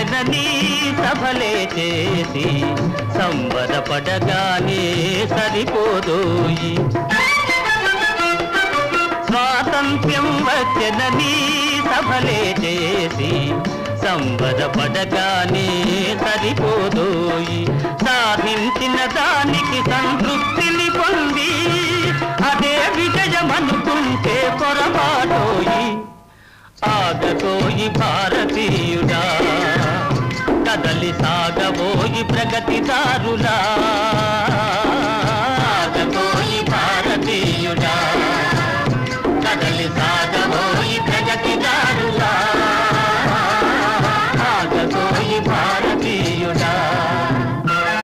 వచ్చెనని సభలే చేసి సంబరపడగానే సరిపోదోయి. స్వాతంత్ర్యం వచ్చెనని సభలే చేసి సంబరపడగానే సరిపోదోయి. సాధించిన దానికి సంతృప్తిని పొంది అదే విజయమనుకుంటే పొరపాటోయి. ఆగతోయి భారతీయుడా, కదలి సాగబోయి ప్రగతిదారులా.